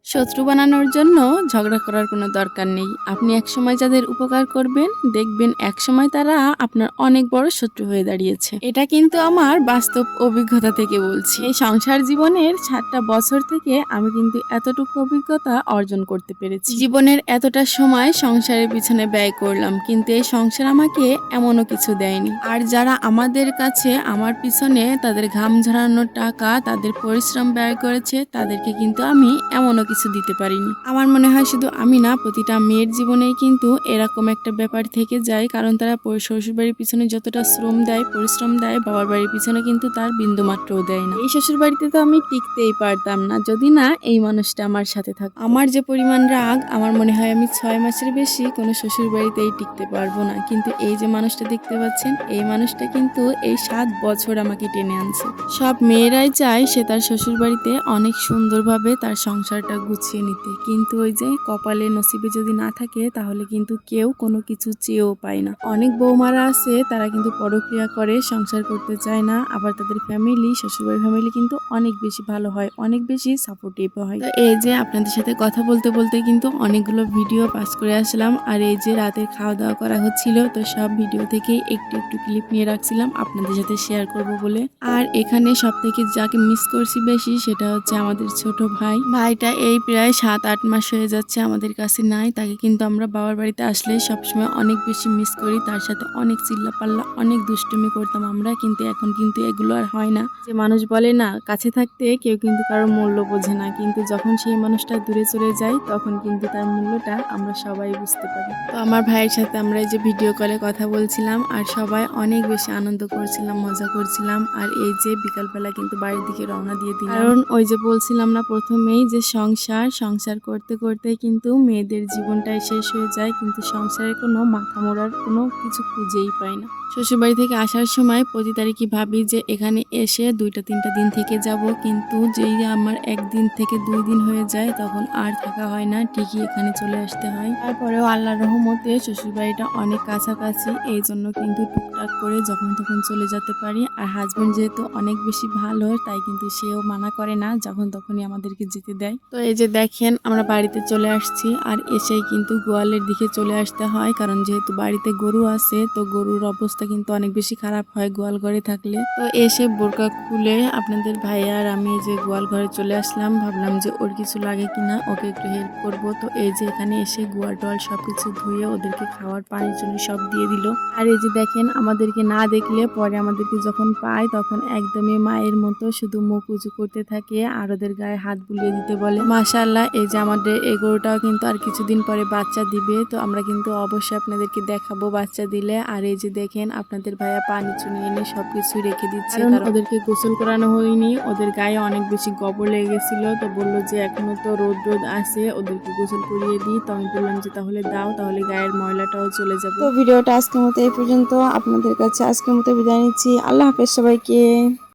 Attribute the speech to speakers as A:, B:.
A: শত্রু বানানোর জন্য ঝগড়া করার কোনো দরকার নেই। আপনি একসময় যাদের উপকার করবেন, দেখবেন একসময় তারা আপনার অনেক বড় শত্রু হয়ে দাঁড়িয়েছে। এটা কিন্তু আমার বাস্তব অভিজ্ঞতা থেকে বলছি। এই সংসার জীবনের 7টা বছর থেকে আমি কিন্তু এতটুকু অভিজ্ঞতা অর্জন করতে পেরেছি। জীবনের এতটা সময় সংসারের পিছনে ব্যয় করলাম, কিন্তু এই সংসার আমাকে এমনও কিছু দেয়নি। আর যারা আমাদের কাছে আমার পিছনে তাদের ঘাম ঝরানোর টাকা, তাদের পরিশ্রম ব্যয় করেছে, তাদেরকে কিন্তু আমি এমনও কিছু দিতে পারিনি। আমার মনে হয় শুধু আমি না, প্রতিটা মেয়ের জীবনেই কিন্তু এরকম একটা ব্যাপার থেকে যায়, কারণ তারা শ্বশুরবাড়ির পিছনে যতটা শ্রম দেয়, পরিশ্রম দেয়, বাবার বাড়ির পিছনে কিন্তু তার বিন্দুমাত্রও দেয় না। এই শ্বশুর বাড়িতে তো আমি টিকতেই পারতাম না যদি না এই মানুষটা আমার সাথে থাকতো। আমার যে পরিমাণ রাগ, আমার মনে হয় আমি 6 মাসের বেশি কোনো শ্বশুর বাড়িতেই টিকতে পারবো না। কিন্তু এই যে মানুষটা দেখতে পাচ্ছেন, এই মানুষটা কিন্তু এই 7 বছর আমাকে টেনে আনছে। সব মেয়েরাই চায় সে তার শ্বশুর বাড়িতে অনেক সুন্দরভাবে তার সংসারটা গুছিয়ে নিতে, কিন্তু ওই যে কপালে নসিবে যদি না থাকে তাহলে কিন্তু কেউ কোনো কিছু চেয়েও পায় না। অনেক বৌমারা আছে তারা কিন্তু পরক্রিয়া করে, সংসার করতে চায় না, আবার তাদের ফ্যামিলি, শ্বশুরবাড়ির ফ্যামিলি কিন্তু অনেক বেশি ভালো হয়, অনেক বেশি সাপোর্টিভ হয়। তো এই যে আপনাদের সাথে কথা বলতে বলতে কিন্তু অনেকগুলো ভিডিও পাস করে আসলাম, আর এই যে রাতের খাওয়া দাওয়া করা হচ্ছিল, তো সব ভিডিও থেকেই একটু একটু ক্লিপ নিয়ে রাখছিলাম আপনাদের সাথে শেয়ার করব বলে। আর এখানে সব থেকে যাকে মিস করছি বেশি সেটা হচ্ছে আমাদের ছোট ভাইটা এই প্রায় 7-8 মাস হয়ে যাচ্ছে আমাদের কাছে নাই। তাকে কিন্তু আমরা বাবার বাড়িতে আসলে সবসময় অনেক বেশি মিস করি। তার সাথে অনেক চিল্লাপাল্লা, অনেক দুষ্টুমি করতাম আমরা, কিন্তু এখন কিন্তু এগুলো আর হয় না। যে মানুষ বলে না, কাছে থাকতে কেউ কিন্তু কারো মূল্য বোঝে না, কিন্তু যখন সেই মানুষটা দূরে চলে যায় তখন কিন্তু তার মূল্যটা আমরা সবাই বুঝতে পারি। তো আমার ভাইয়ের সাথে আমরা এই যে ভিডিও কলে কথা বলছিলাম, আর সবাই অনেক বেশি আনন্দ করছিলাম, মজা করছিলাম। আর এই যে বিকালবেলা কিন্তু বাড়ির দিকে রওনা দিয়ে দিলাম, কারণ ওই যে বলছিলাম না প্রথমেই যে সংসার করতে করতে কিন্তু মেয়েদের জীবনটাই শেষ হয়ে যায়, কিন্তু সংসারের কোনো মাথা মোড়ার কোনো কিছু খুঁজেই পায় না। শ্বশুরবাড়ি থেকে আসার সময় প্রতি তারিখই ভাবি যে এখানে এসে 2-3টা দিন থেকে যাব, কিন্তু যেই আমার 1 দিন থেকে 2 দিন হয়ে যায় তখন আর থাকা হয় না, ঠিকই এখানে চলে আসতে হয়। তারপরেও আল্লাহর রহমতে শ্বশুরবাড়িটা অনেক কাছাকাছি, এই জন্য কিন্তু টুকটাক করে যখন তখন চলে যেতে পারি। আর হাজবেন্ড যেহেতু অনেক বেশি ভালো, তাই কিন্তু সেও মানা করে না, যখন তখনই আমাদেরকে যেতে দেয়। তো এই যে দেখেন আমরা বাড়িতে চলে আসছি, আর এসেই কিন্তু গোয়ালের দিকে চলে আসতে হয়, কারণ যেহেতু বাড়িতে গরু আছে, তো গরুর অবস্থা কিন্তু অনেক বেশি খারাপ হয় গোয়াল ঘরে থাকলে। তো এসে বোরকা খুলে আপনাদের ভাইয়া আর আমি যে গোয়াল ঘরে চলে আসলাম, ভাবলাম যে ওর কিছু লাগে কিনা, ওকে একটু হেল্প করব। তো এই যে এখানে এসে গোয়াল টোয়াল সবকিছু ধুয়ে ওদেরকে খাওয়ার পানির জন্য সব দিয়ে দিল। আর এই যে দেখেন আমাদেরকে না দেখলে পরে আমাদেরকে যখন পায় তখন একদমই মায়ের মতো শুধু মুখ উঁচু করতে থাকে আর ওদের গায়ে হাত বুলিয়ে দিতে বলে। মাশাআল্লাহ, এই যে আমাদের এই গরুটাও কিন্তু আর কিছুদিন পরে বাচ্চা দিবে, তো আমরা কিন্তু অবশ্যই আপনাদেরকে দেখাবো বাচ্চা দিলে। আর এই যে দেখেন আপনাদের ভাইয়া পানি চুনি এনে সবকিছু রেখে দিচ্ছে, কারণ ওদেরকে গোসল করানো হয়নি, ওদের গায়ে অনেক বেশি গোবর লেগে গেছিল। তো বললো যে এখনো তো রোদ আছে, ওদেরকে গোসল করিয়ে দিই। তো আমি বললাম যে তাহলে দাও, তাহলে গায়ের ময়লাটাও চলে যাবে। তো ভিডিওটা আজকের মতো এই পর্যন্ত, আপনাদের কাছে আজকের মতো বিদায় নিচ্ছি। আল্লাহ হাফেজ সবাইকে।